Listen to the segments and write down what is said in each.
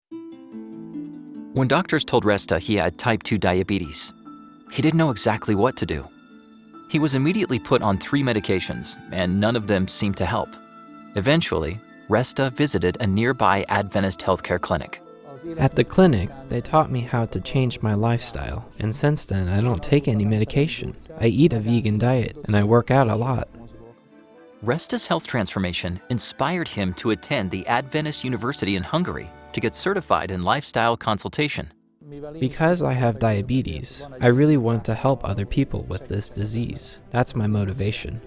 When doctors told Resta he had type 2 diabetes, he didn't know exactly what to do. He was immediately put on 3 medications, and none of them seemed to help. Eventually, Resta visited a nearby Adventist healthcare clinic. At the clinic, they taught me how to change my lifestyle, and since then I don't take any medication. I eat a vegan diet, and I work out a lot. Resta's health transformation inspired him to attend the Adventist University in Hungary to get certified in lifestyle consultation. Because I have diabetes, I really want to help other people with this disease. That's my motivation.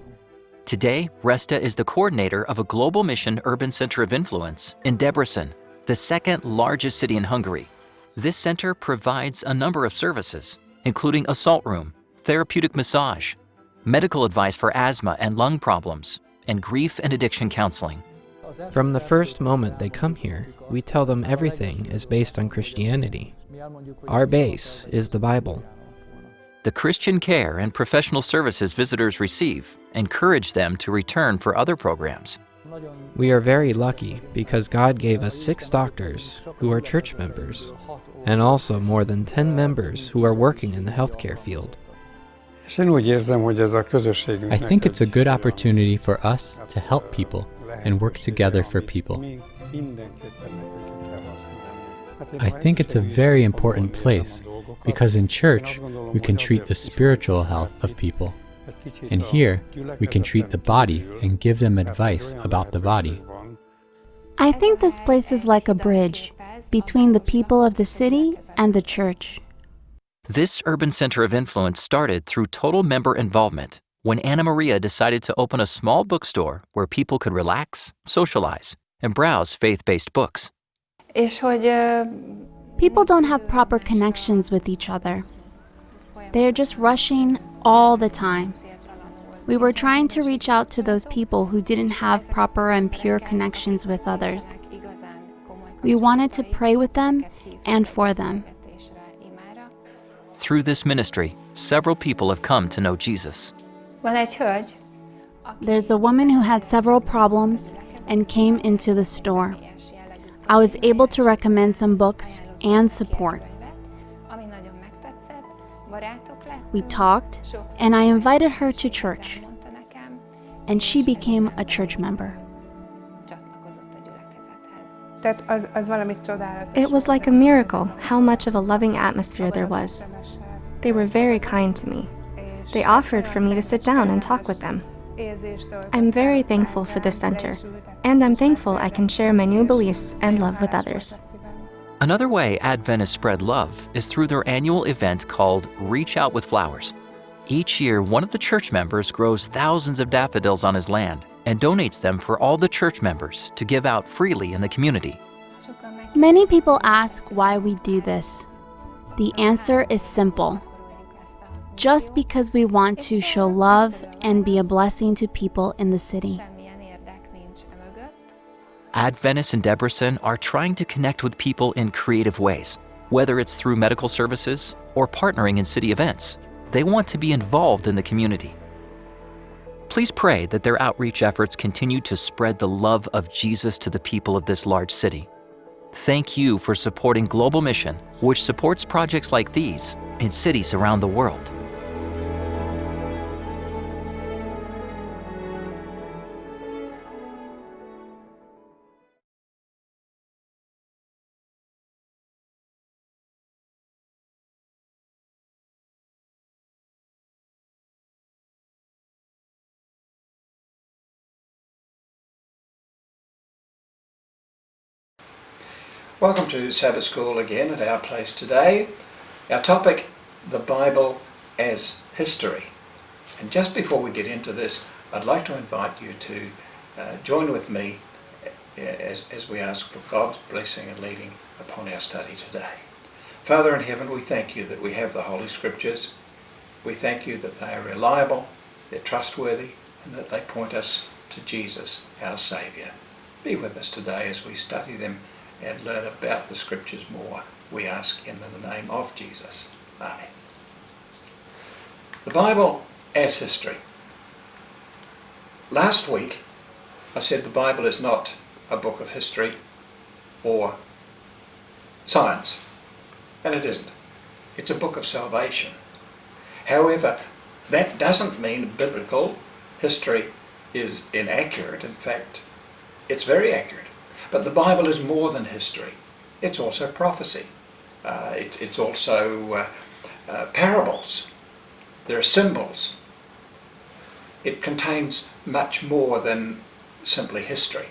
Today, Resta is the coordinator of a global mission urban center of influence in Debrecen, the second largest city in Hungary. This center provides a number of services, including a salt room, therapeutic massage, medical advice for asthma and lung problems, and grief and addiction counseling. From the first moment they come here, we tell them everything is based on Christianity. Our base is the Bible. The Christian care and professional services visitors receive encourage them to return for other programs. We are very lucky because God gave us 6 doctors who are church members, and also more than 10 members who are working in the healthcare field. I think it's a good opportunity for us to help people and work together for people. I think it's a very important place because in church we can treat the spiritual health of people, and here we can treat the body and give them advice about the body. I think this place is like a bridge between the people of the city and the church. This urban center of influence started through total member involvement when Anna Maria decided to open a small bookstore where people could relax, socialize, and browse faith-based books. People don't have proper connections with each other. They are just rushing all the time. We were trying to reach out to those people who didn't have proper and pure connections with others. We wanted to pray with them and for them. Through this ministry, several people have come to know Jesus. There's a woman who had several problems and came into the store. I was able to recommend some books and support. We talked, and I invited her to church, and she became a church member. It was like a miracle how much of a loving atmosphere there was. They were very kind to me. They offered for me to sit down and talk with them. I'm very thankful for this center, and I'm thankful I can share my new beliefs and love with others. Another way Adventists spread love is through their annual event called Reach Out with Flowers. Each year, one of the church members grows thousands of daffodils on his land and donates them for all the church members to give out freely in the community. Many people ask why we do this. The answer is simple. Just because we want to show love and be a blessing to people in the city. Adventists in Debrecen are trying to connect with people in creative ways, whether it's through medical services or partnering in city events. They want to be involved in the community. Please pray that their outreach efforts continue to spread the love of Jesus to the people of this large city. Thank you for supporting Global Mission, which supports projects like these in cities around the world. Welcome to Sabbath School again at our place today. Our topic, the Bible as history. And just before we get into this, I'd like to invite you to join with me as we ask for God's blessing and leading upon our study today. Father in heaven, we thank you that we have the Holy Scriptures. We thank you that they are reliable, they're trustworthy, and that they point us to Jesus, our Saviour. Be with us today as we study them and learn about the Scriptures more. We ask in the name of Jesus. Amen. The Bible as history. Last week I said the Bible is not a book of history or science, and it isn't. It's a book of salvation. However, that doesn't mean biblical history is inaccurate. In fact, it's very accurate. But the Bible is more than history. It's also prophecy. It's also parables. There are symbols. It contains much more than simply history.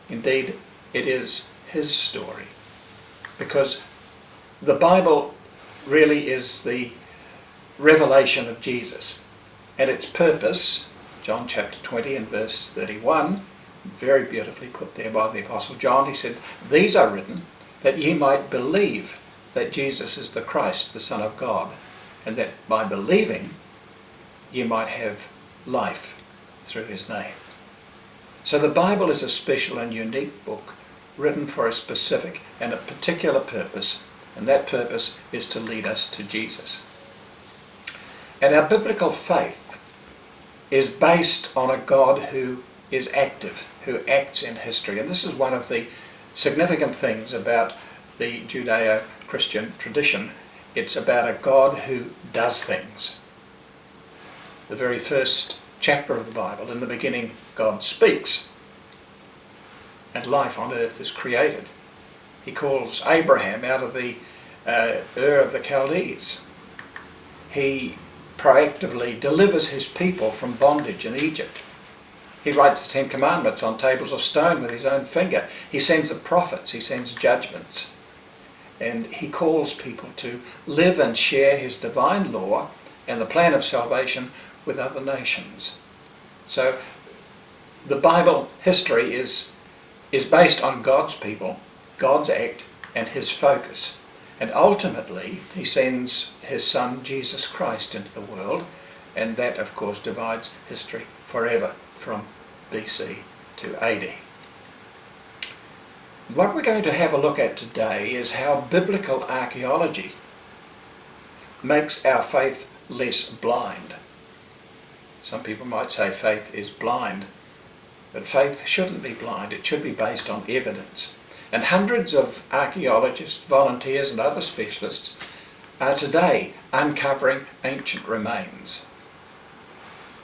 Indeed, it is his story, because the Bible really is the revelation of Jesus, and its purpose, John chapter 20 and verse 31, very beautifully put there by the Apostle John. He said, "These are written that ye might believe that Jesus is the Christ, the Son of God, and that by believing ye might have life through his name." So the Bible is a special and unique book written for a specific and a particular purpose, and that purpose is to lead us to Jesus. And our biblical faith is based on a God who is active, who acts in history. And this is one of the significant things about the Judeo-Christian tradition. It's about a God who does things. The very first chapter of the Bible, in the beginning, God speaks, and life on earth is created. He calls Abraham out of the Ur of the Chaldees. He proactively delivers his people from bondage in Egypt. He writes the Ten Commandments on tables of stone with his own finger. He sends the prophets, he sends judgments. And he calls people to live and share his divine law and the plan of salvation with other nations. So the Bible history is based on God's people, God's act, and his focus. And ultimately, he sends his Son, Jesus Christ, into the world, and that, of course, divides history forever from BC to AD. What we're going to have a look at today is how biblical archaeology makes our faith less blind. Some people might say faith is blind, but faith shouldn't be blind. It should be based on evidence. And hundreds of archaeologists, volunteers and other specialists are today uncovering ancient remains.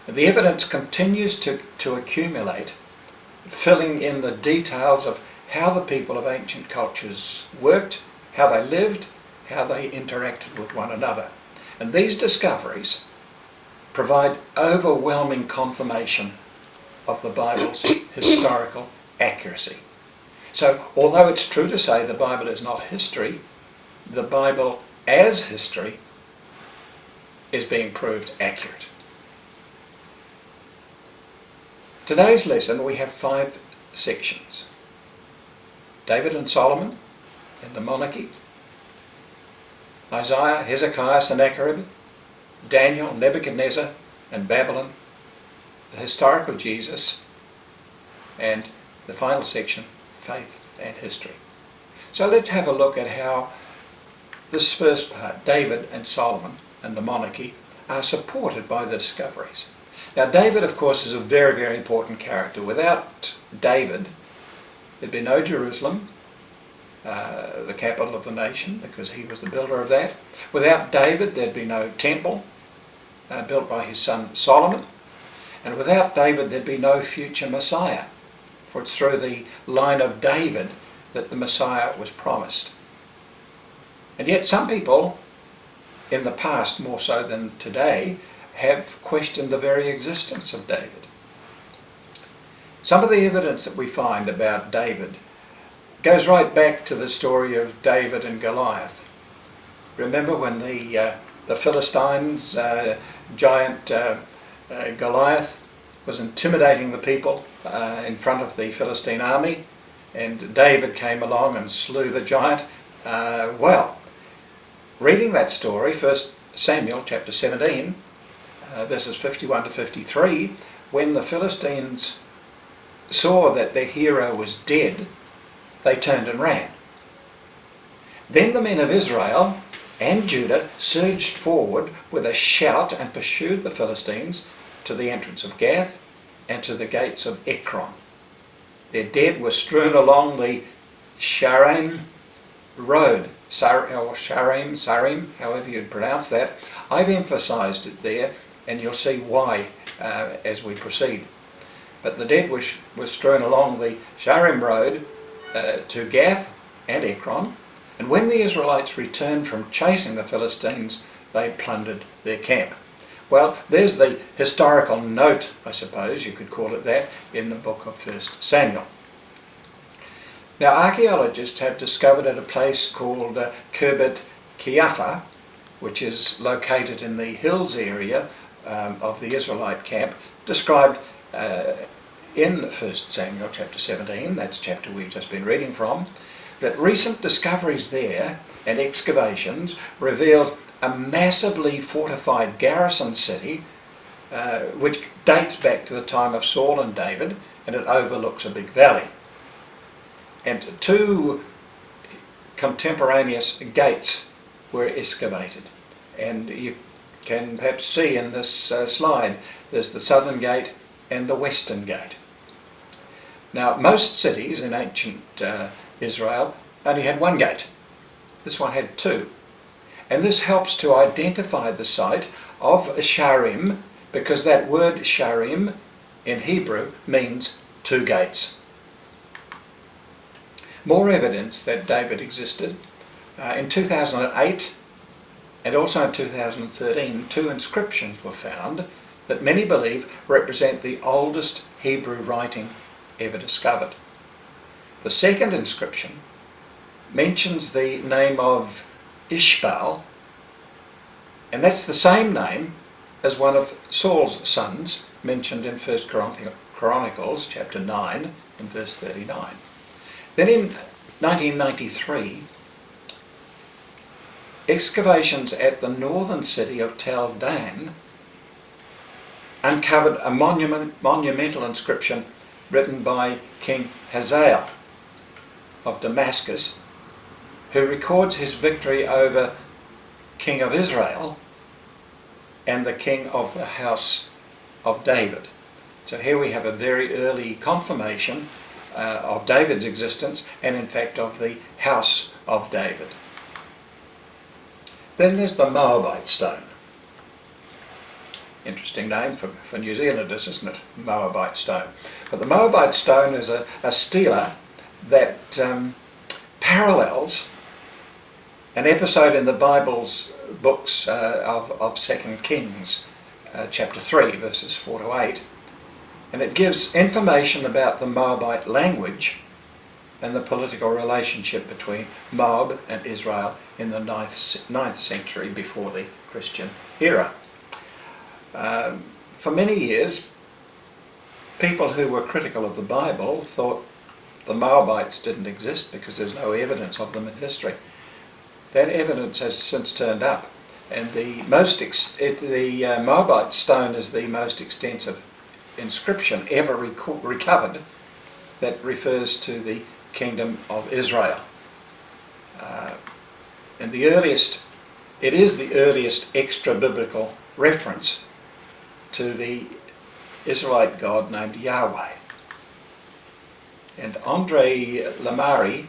The evidence continues to accumulate, filling in the details of how the people of ancient cultures worked, how they lived, how they interacted with one another. And these discoveries provide overwhelming confirmation of the Bible's historical accuracy. So, although it's true to say the Bible is not history, the Bible as history is being proved accurate. Today's lesson, we have 5 sections. David and Solomon and the monarchy, Isaiah, Hezekiah, Sennacherib, Daniel, Nebuchadnezzar and Babylon, the historical Jesus, and the final section, faith and history. So let's have a look at how this first part, David and Solomon and the monarchy, are supported by the discoveries. Now David, of course, is a very, very important character. Without David, there'd be no Jerusalem, the capital of the nation, because he was the builder of that. Without David, there'd be no temple built by his son Solomon. And without David, there'd be no future Messiah, for it's through the line of David that the Messiah was promised. And yet some people, in the past more so than today, have questioned the very existence of David. Some of the evidence that we find about David goes right back to the story of David and Goliath. Remember when the Philistines, giant Goliath, was intimidating the people in front of the Philistine army, and David came along and slew the giant? Well, reading that story, 1 Samuel chapter 17, verses 51 to 53, when the Philistines saw that their hero was dead, they turned and ran. Then the men of Israel and Judah surged forward with a shout and pursued the Philistines to the entrance of Gath and to the gates of Ekron. Their dead were strewn along the Shaaraim road, or Sarim, however you'd pronounce that. I've emphasised it there, and you'll see why as we proceed. But the dead was strewn along the Sarim road to Gath and Ekron, and when the Israelites returned from chasing the Philistines, they plundered their camp. Well, there's the historical note, I suppose you could call it that, in the book of 1 Samuel. Now, archaeologists have discovered at a place called Kirbet Kiafa, which is located in the hills area of the Israelite camp, described in 1 Samuel chapter 17, that's the chapter we've just been reading from, that recent discoveries there and excavations revealed a massively fortified garrison city which dates back to the time of Saul and David, and it overlooks a big valley. And 2 contemporaneous gates were excavated, and you can perhaps see in this slide there's the southern gate and the western gate. Now, most cities in ancient Israel only had 1 gate. This one had 2. And this helps to identify the site of Sharim, because that word Sharim in Hebrew means 2 gates. More evidence that David existed. In 2008 and also in 2013, 2 inscriptions were found that many believe represent the oldest Hebrew writing ever discovered. The second inscription mentions the name of Ishbaal, and that's the same name as one of Saul's sons mentioned in 1 Chronicles chapter 9 and verse 39. Then in 1993, excavations at the northern city of Tel Dan uncovered a monumental inscription written by King Hezekiah of Damascus, who records his victory over King of Israel and the king of the house of David. So here we have a very early confirmation of David's existence, and in fact of the house of David. Then there's the Moabite Stone. Interesting name for New Zealanders, isn't it? Moabite Stone. But the Moabite Stone is a stela that parallels an episode in the Bible's books of 2 Kings, chapter 3, verses 4 to 8. And it gives information about the Moabite language and the political relationship between Moab and Israel in the 9th century before the Christian era. For many years, people who were critical of the Bible thought the Moabites didn't exist because there's no evidence of them in history. That evidence has since turned up, and the Moabite Stone is the most extensive inscription ever recovered that refers to the kingdom of Israel. And it is the earliest extra-biblical reference to the Israelite God named Yahweh. And Andre Lamari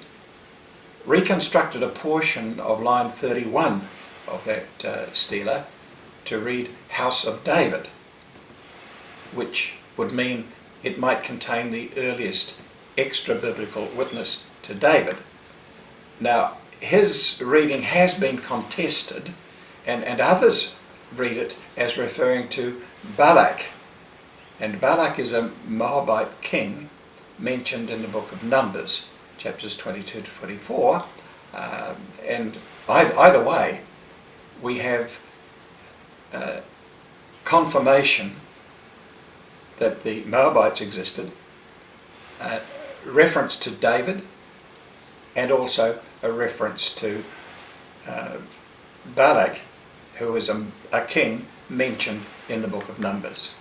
reconstructed a portion of line 31 of that stela to read House of David, which would mean it might contain the earliest extra-biblical witness to David. Now, his reading has been contested, and others read it as referring to Balak. And Balak is a Moabite king mentioned in the book of Numbers, chapters 22 to 24. And either way, we have confirmation that the Moabites existed, reference to David, and also a reference to Balak, who is a king mentioned in the book of Numbers.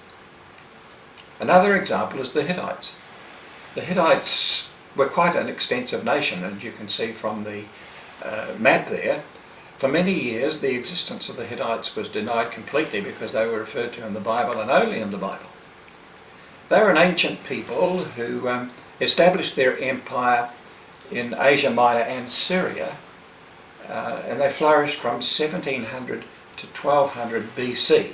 Another example is the Hittites. The Hittites were quite an extensive nation, and you can see from the map there. For many years the existence of the Hittites was denied completely because they were referred to in the Bible and only in the Bible. They were an ancient people who established their empire in Asia Minor and Syria and they flourished from 1700 to 1200 BC.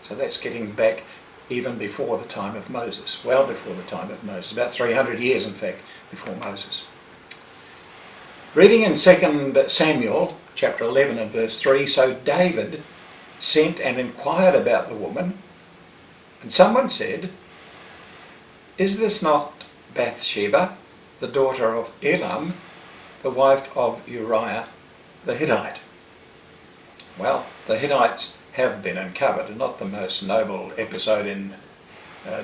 So that's getting back even before the time of Moses, well before the time of Moses, about 300 years in fact before Moses. Reading in 2 Samuel chapter 11 and verse 3, so David sent and inquired about the woman, and someone said, is this not Bathsheba, the daughter of Elam, the wife of Uriah the Hittite? Well, the Hittites have been uncovered, and not the most noble episode in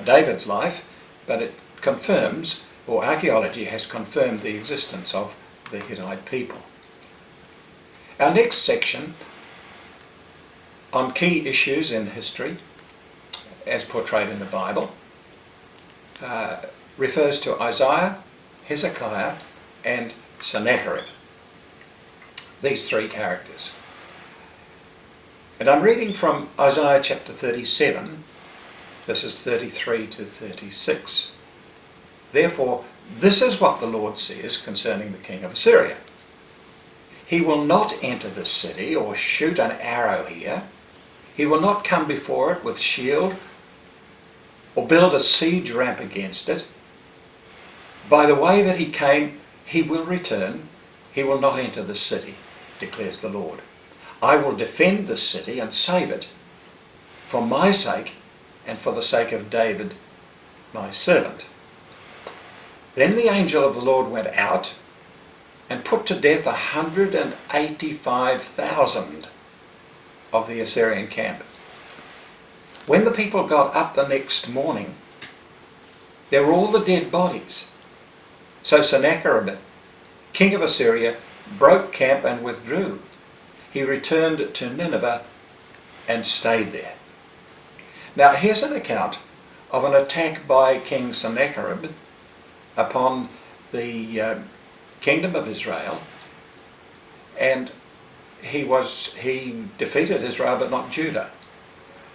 David's life, but it confirms, or archaeology has confirmed, the existence of the Hittite people. Our next section on key issues in history, as portrayed in the Bible, refers to Isaiah, Hezekiah, and Sennacherib. These three characters. And I'm reading from Isaiah chapter 37, verses 33 to 36. Therefore, this is what the Lord says concerning the king of Assyria. He will not enter this city or shoot an arrow here. He will not come before it with shield or build a siege ramp against it. By the way that he came, he will return. He will not enter the city, declares the Lord. I will defend this city and save it for my sake and for the sake of David, my servant. Then the angel of the Lord went out and put to death 185,000 of the Assyrian camp. When the people got up the next morning, there were all the dead bodies. So Sennacherib, king of Assyria, broke camp and withdrew. He returned to Nineveh and stayed there. Now here's an account of an attack by King Sennacherib upon the kingdom of Israel, and he defeated Israel but not Judah,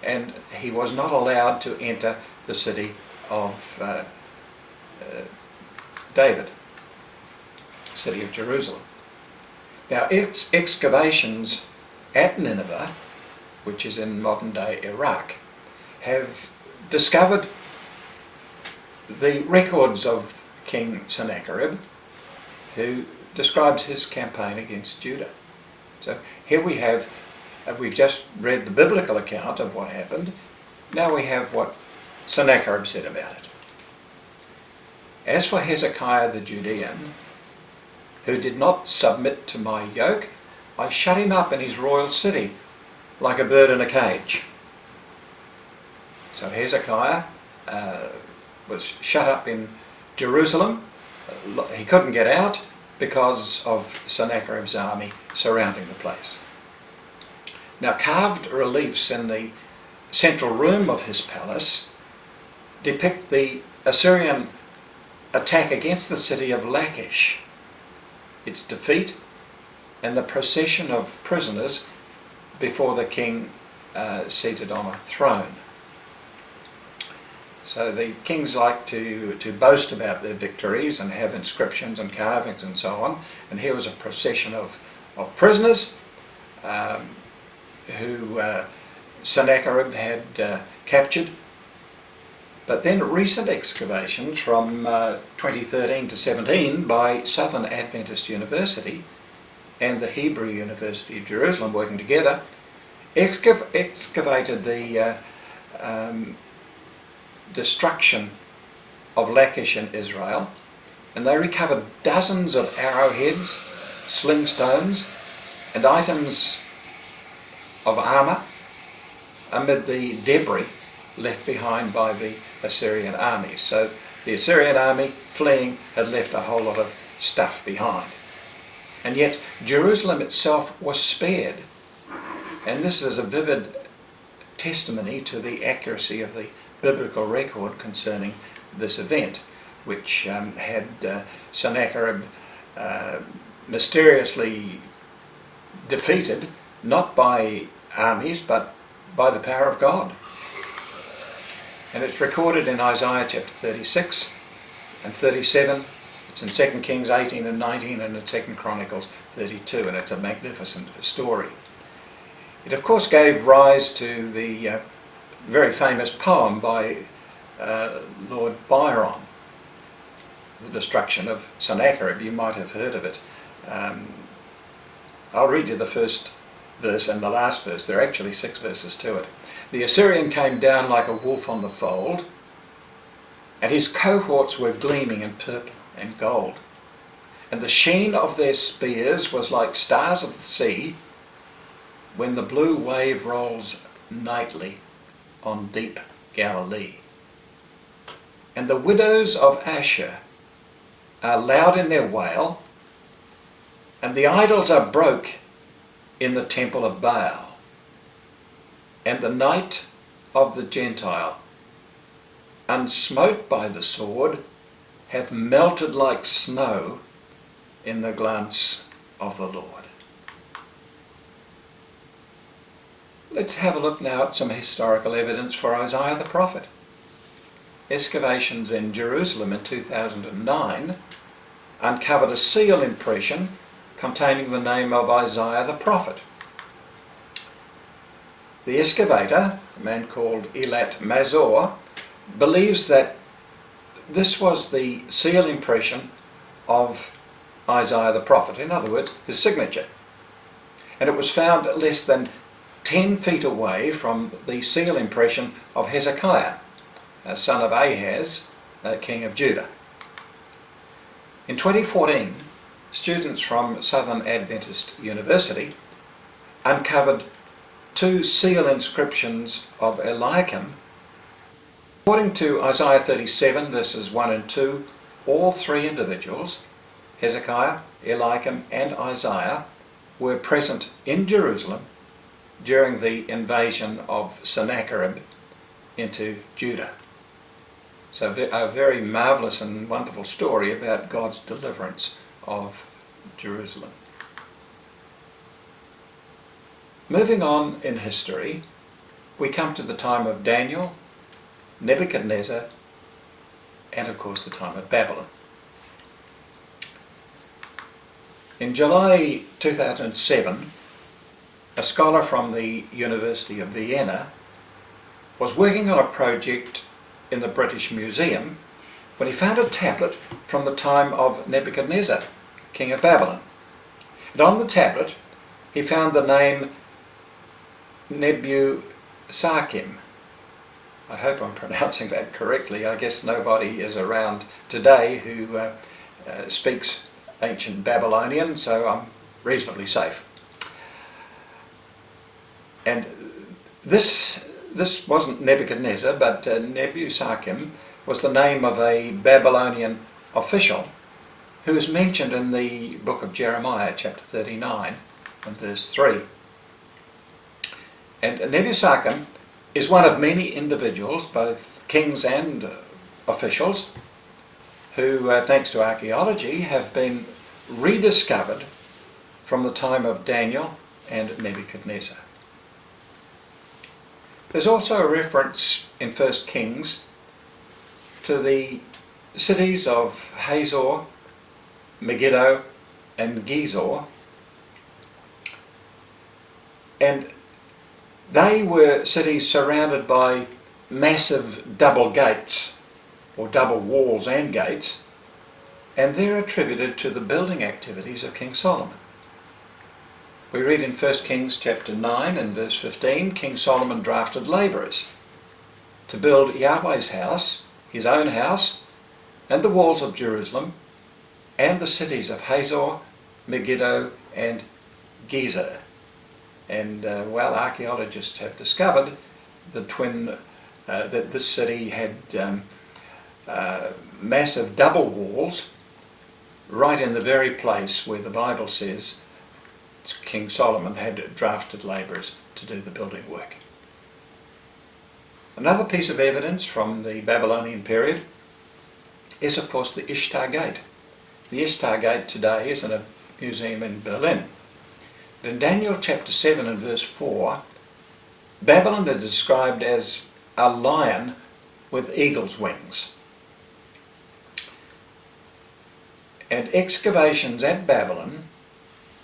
and he was not allowed to enter the city of David, city of Jerusalem. Now excavations at Nineveh, which is in modern day Iraq, have discovered the records of King Sennacherib, who describes his campaign against Judah. So here we have, we've just read the biblical account of what happened. Now we have what Sennacherib said about it. As for Hezekiah the Judean, who did not submit to my yoke, I shut him up in his royal city like a bird in a cage. So Hezekiah was shut up in Jerusalem. He couldn't get out because of Sennacherib's army surrounding the place. Now carved reliefs in the central room of his palace depict the Assyrian attack against the city of Lachish, its defeat, and the procession of prisoners before the king seated on a throne. So the kings like to boast about their victories and have inscriptions and carvings and so on. And here was a procession of prisoners who Sennacherib had captured. But then recent excavations from 2013 to 17 by Southern Adventist University and the Hebrew University of Jerusalem working together excavated the destruction of Lachish in Israel, and they recovered dozens of arrowheads, sling stones, and items of armour amid the debris left behind by the Assyrian army. So the Assyrian army fleeing had left a whole lot of stuff behind. And yet Jerusalem itself was spared. And this is a vivid testimony to the accuracy of the biblical record concerning this event, which had Sennacherib mysteriously defeated, not by armies, but by the power of God. And it's recorded in Isaiah chapter 36 and 37. It's in 2 Kings 18 and 19 and in 2 Chronicles 32, and it's a magnificent story. It of course gave rise to the very famous poem by Lord Byron, The Destruction of Sennacherib. You might have heard of it. I'll read you the first verse and the last verse. There are actually 6 verses to it. The Assyrian came down like a wolf on the fold, and his cohorts were gleaming in purple and gold. And the sheen of their spears was like stars of the sea, when the blue wave rolls nightly on deep Galilee. And the widows of Asher are loud in their wail, and the idols are broke in the temple of Baal. And the night of the Gentile, unsmote by the sword, hath melted like snow in the glance of the Lord. Let's have a look now at some historical evidence for Isaiah the prophet. Excavations in Jerusalem in 2009 uncovered a seal impression containing the name of Isaiah the prophet. The excavator, a man called Elat Mazor, believes that this was the seal impression of Isaiah the prophet, in other words, his signature. And it was found less than 10 feet away from the seal impression of Hezekiah, son of Ahaz, king of Judah. In 2014, students from Southern Adventist University uncovered 2 seal inscriptions of Eliakim. According to Isaiah 37 verses 1 and 2, all 3 individuals, Hezekiah, Eliakim and Isaiah, were present in Jerusalem during the invasion of Sennacherib into Judah. So a very marvellous and wonderful story about God's deliverance of Jerusalem. Moving on in history, we come to the time of Daniel, Nebuchadnezzar, and of course the time of Babylon. In July 2007, a scholar from the University of Vienna was working on a project in the British Museum when he found a tablet from the time of Nebuchadnezzar, king of Babylon. And on the tablet he found the name Nebu-Sarkim. I hope I'm pronouncing that correctly. I guess nobody is around today who speaks ancient Babylonian, so I'm reasonably safe. And this wasn't Nebuchadnezzar, but Nebu-Sarkim was the name of a Babylonian official who is mentioned in the book of Jeremiah, chapter 39 and verse 3. And Nebu-Sarkim is one of many individuals, both kings and officials, who, thanks to archaeology, have been rediscovered from the time of Daniel and Nebuchadnezzar. There's also a reference in 1 Kings to the cities of Hazor, Megiddo and Gezer, and they were cities surrounded by massive double gates, or double walls and gates, and they're attributed to the building activities of King Solomon. We read in 1 Kings chapter 9 and verse 15, King Solomon drafted labourers to build Yahweh's house, his own house, and the walls of Jerusalem, and the cities of Hazor, Megiddo and Gezer. And archaeologists have discovered that this city had massive double walls right in the very place where the Bible says King Solomon had drafted labourers to do the building work. Another piece of evidence from the Babylonian period is of course the Ishtar Gate. The Ishtar Gate today is in a museum in Berlin. In Daniel chapter 7 and verse 4, Babylon is described as a lion with eagle's wings. And excavations at Babylon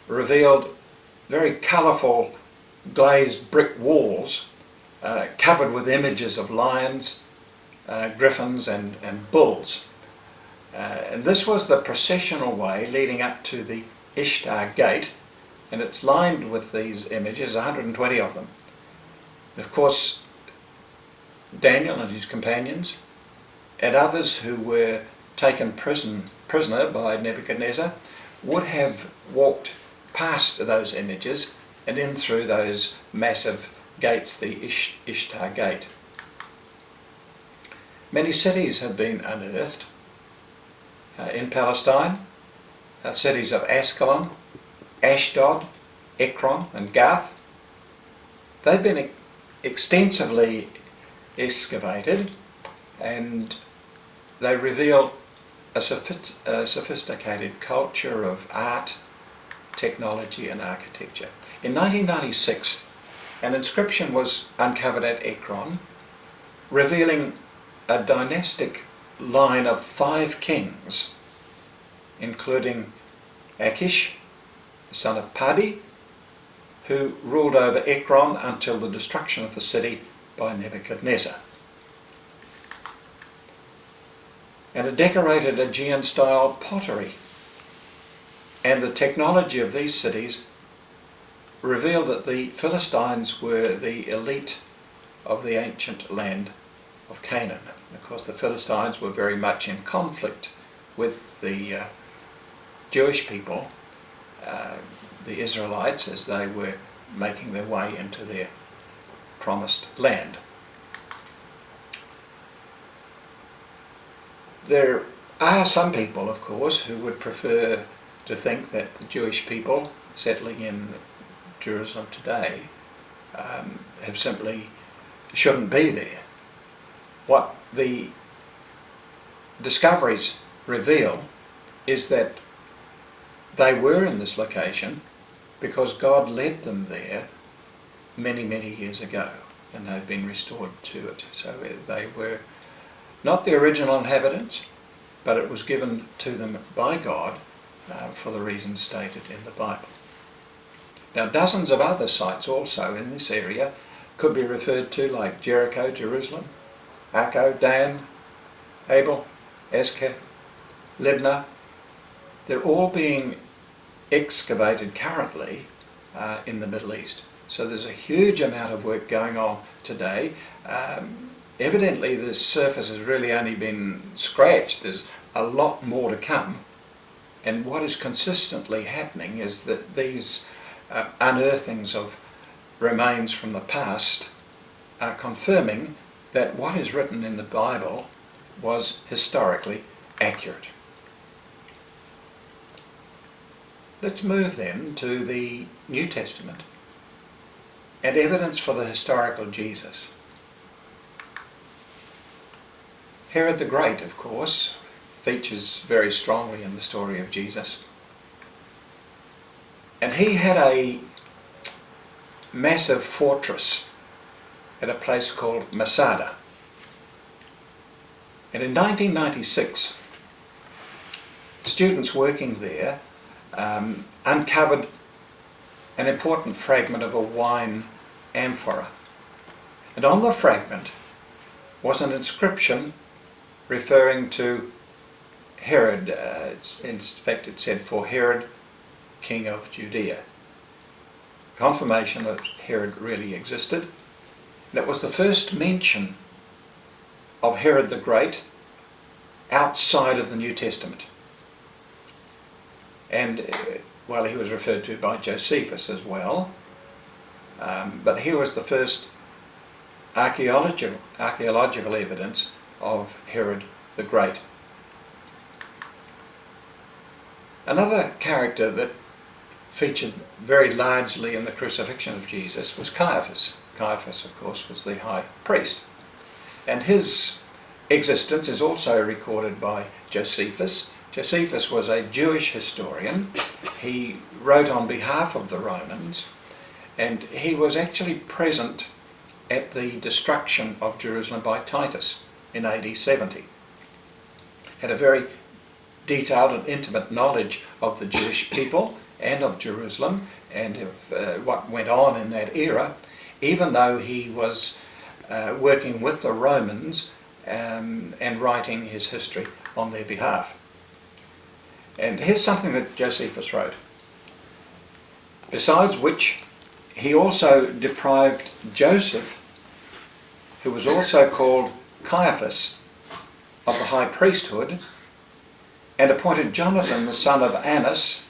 revealed very colourful glazed brick walls covered with images of lions, griffins and bulls. And this was the processional way leading up to the Ishtar Gate, and it's lined with these images, 120 of them. Of course, Daniel and his companions and others who were taken prisoner by Nebuchadnezzar would have walked past those images and in through those massive gates, the Ishtar Gate. Many cities have been unearthed in Palestine, cities of Ascalon, Ashdod, Ekron and Gath. They've been extensively excavated, and they reveal a sophisticated culture of art, technology and architecture. In 1996, an inscription was uncovered at Ekron revealing a dynastic line of 5 kings, including Achish, the son of Padi, who ruled over Ekron until the destruction of the city by Nebuchadnezzar. And a decorated Aegean-style pottery and the technology of these cities reveal that the Philistines were the elite of the ancient land of Canaan. Of course, the Philistines were very much in conflict with the Jewish people, the Israelites, as they were making their way into their promised land. There are some people, of course, who would prefer to think that the Jewish people settling in Jerusalem today have simply shouldn't be there. What the discoveries reveal is that they were in this location because God led them there many, many years ago, and they've been restored to it. So they were not the original inhabitants, but it was given to them by God for the reasons stated in the Bible. Now, dozens of other sites also in this area could be referred to, like Jericho, Jerusalem, Akko, Dan, Abel, Esker, Libnah. They're all being excavated currently in the Middle East. So there's a huge amount of work going on today. Evidently the surface has really only been scratched. There's a lot more to come. And what is consistently happening is that these unearthings of remains from the past are confirming that what is written in the Bible was historically accurate. Let's move then to the New Testament and evidence for the historical Jesus. Herod the Great, of course, features very strongly in the story of Jesus. And he had a massive fortress at a place called Masada. And in 1996, students working there uncovered an important fragment of a wine amphora. And on the fragment was an inscription referring to Herod. In fact, it said, "For Herod, King of Judea." Confirmation that Herod really existed. And it was the first mention of Herod the Great outside of the New Testament. And well, he was referred to by Josephus as well, but here was the first archaeological evidence of Herod the Great. Another character that featured very largely in the crucifixion of Jesus was Caiaphas. Caiaphas, of course, was the high priest. And his existence is also recorded by Josephus. Josephus was a Jewish historian. He wrote on behalf of the Romans, and he was actually present at the destruction of Jerusalem by Titus in AD 70. Had a very detailed and intimate knowledge of the Jewish people and of Jerusalem and of what went on in that era, even though he was working with the Romans and writing his history on their behalf. And here's something that Josephus wrote. Besides which, he also deprived Joseph, who was also called Caiaphas, of the high priesthood, and appointed Jonathan, the son of Annas,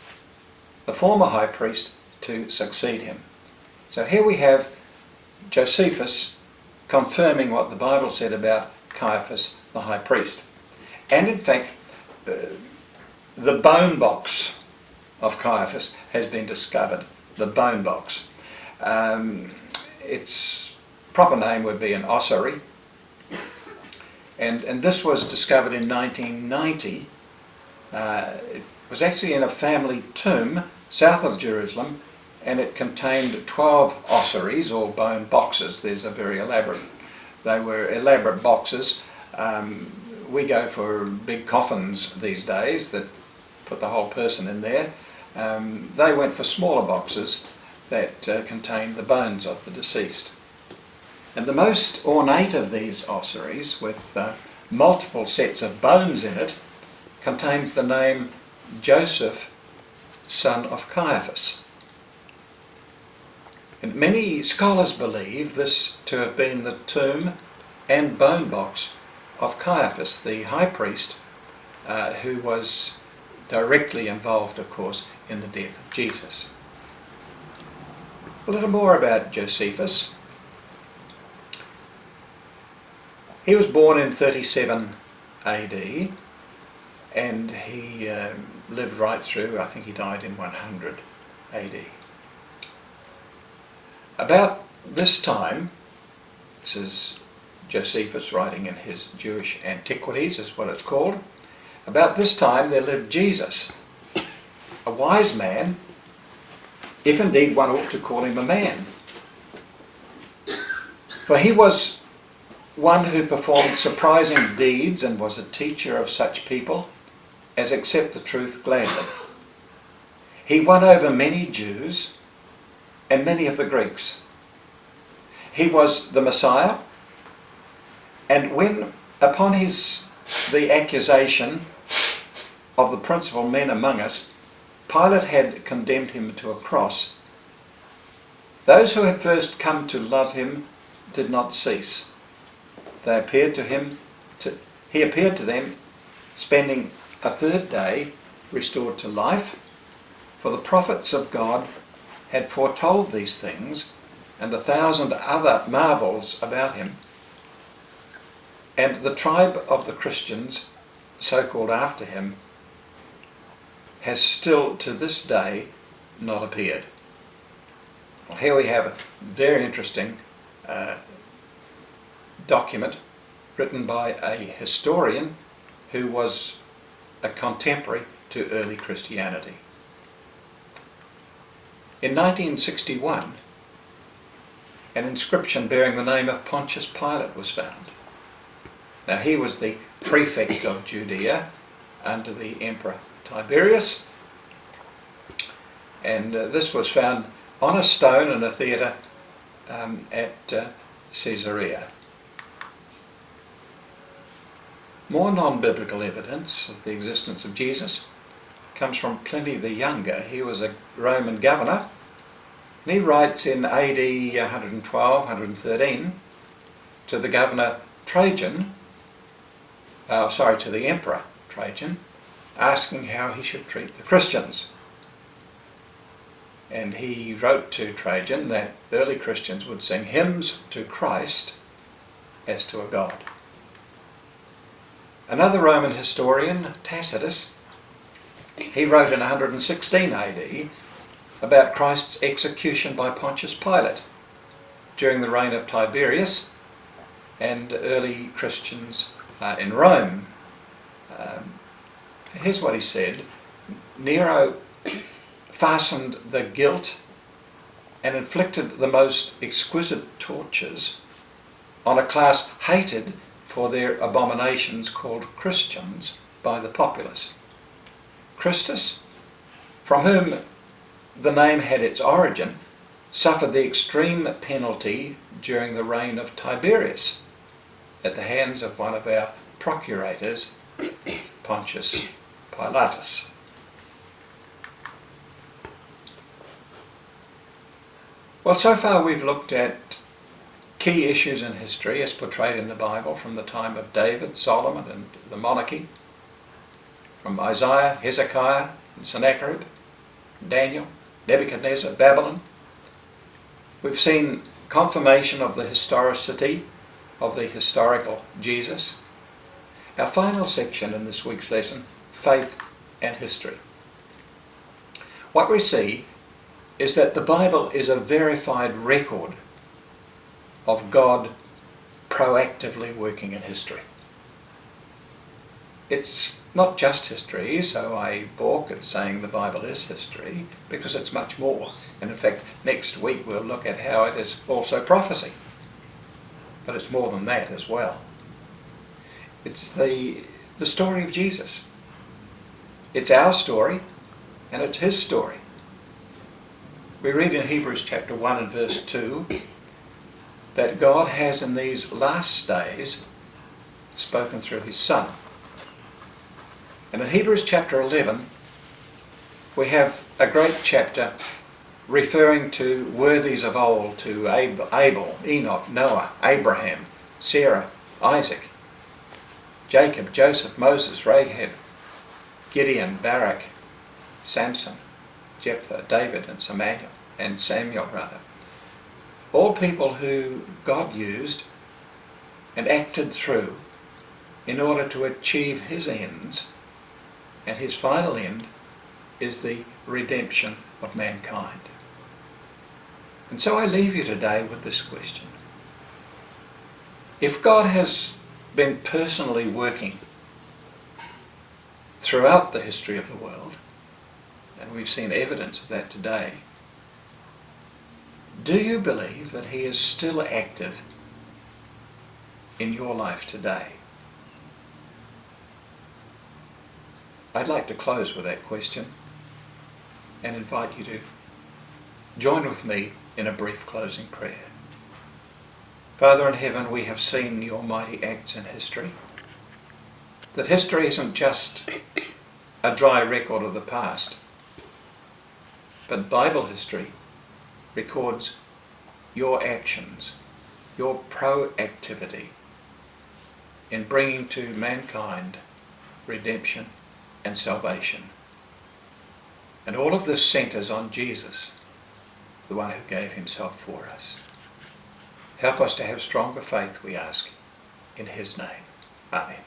the former high priest, to succeed him. So here we have Josephus confirming what the Bible said about Caiaphas, the high priest. And in fact, the bone box of Caiaphas has been discovered. The bone box. Its proper name would be an ossuary. And this was discovered in 1990. It was actually in a family tomb south of Jerusalem, and it contained 12 ossuaries, or bone boxes. There's a very elaborate. They were elaborate boxes. We go for big coffins these days that put the whole person in there. They went for smaller boxes that contained the bones of the deceased. And the most ornate of these ossuaries, with multiple sets of bones in it, contains the name Joseph, son of Caiaphas. And many scholars believe this to have been the tomb and bone box of Caiaphas, the high priest, who was directly involved, of course, in the death of Jesus. A little more about Josephus. He was born in 37 AD, and he lived right through, I think he died in 100 AD. About this time, this is Josephus writing in his Jewish Antiquities, is what it's called. About this time there lived Jesus, a wise man, if indeed one ought to call him a man. For he was one who performed surprising deeds and was a teacher of such people as accept the truth gladly. He won over many Jews and many of the Greeks. He was the Messiah, and when upon the accusation of the principal men among us, Pilate had condemned him to a cross, those who had first come to love him did not cease. He appeared to them, spending a third day restored to life, for the prophets of God had foretold these things, and 1,000 other marvels about him. And the tribe of the Christians, so called after him, has still to this day not appeared. Well, here we have a very interesting document written by a historian who was a contemporary to early Christianity. In 1961, an inscription bearing the name of Pontius Pilate was found. Now, he was the prefect of Judea under the Emperor Tiberius, and this was found on a stone in a theatre at Caesarea. More non-biblical evidence of the existence of Jesus comes from Pliny the Younger. He was a Roman governor, and he writes in AD 112, 113 to the governor Trajan, to the Emperor Trajan, asking how he should treat the Christians. And he wrote to Trajan that early Christians would sing hymns to Christ as to a god. Another Roman historian, Tacitus, he wrote in 116 AD about Christ's execution by Pontius Pilate during the reign of Tiberius and early Christians in Rome. Here's what he said: Nero fastened the guilt and inflicted the most exquisite tortures on a class hated for their abominations called Christians by the populace. Christus, from whom the name had its origin, suffered the extreme penalty during the reign of Tiberius at the hands of one of our procurators, Pontius Pilatus. Well, so far we've looked at key issues in history as portrayed in the Bible from the time of David, Solomon and the monarchy, from Isaiah, Hezekiah and Sennacherib, Daniel, Nebuchadnezzar, Babylon. We've seen confirmation of the historicity of the historical Jesus. Our final section in this week's lesson, faith and history. What we see is that the Bible is a verified record of God proactively working in history. It's not just history, so I balk at saying the Bible is history, because it's much more. And in fact, next week we'll look at how it is also prophecy. But it's more than that as well. It's the story of Jesus. It's our story, and it's his story. We read in Hebrews chapter 1 and verse 2 that God has in these last days spoken through his Son. And in Hebrews chapter 11 we have a great chapter referring to worthies of old, to Abel, Enoch, Noah, Abraham, Sarah, Isaac, Jacob, Joseph, Moses, Rahab, Gideon, Barak, Samson, Jephthah, David and Samuel. All people who God used and acted through in order to achieve his ends, and his final end is the redemption of mankind. And so I leave you today with this question. If God has been personally working throughout the history of the world, and we've seen evidence of that today, do you believe that he is still active in your life today? I'd like to close with that question and invite you to join with me in a brief closing prayer. Father in heaven, we have seen your mighty acts in history. That history isn't just a dry record of the past, but Bible history records your actions, your proactivity in bringing to mankind redemption and salvation. And all of this centers on Jesus, the one who gave himself for us. Help us to have stronger faith, we ask, in his name. Amen.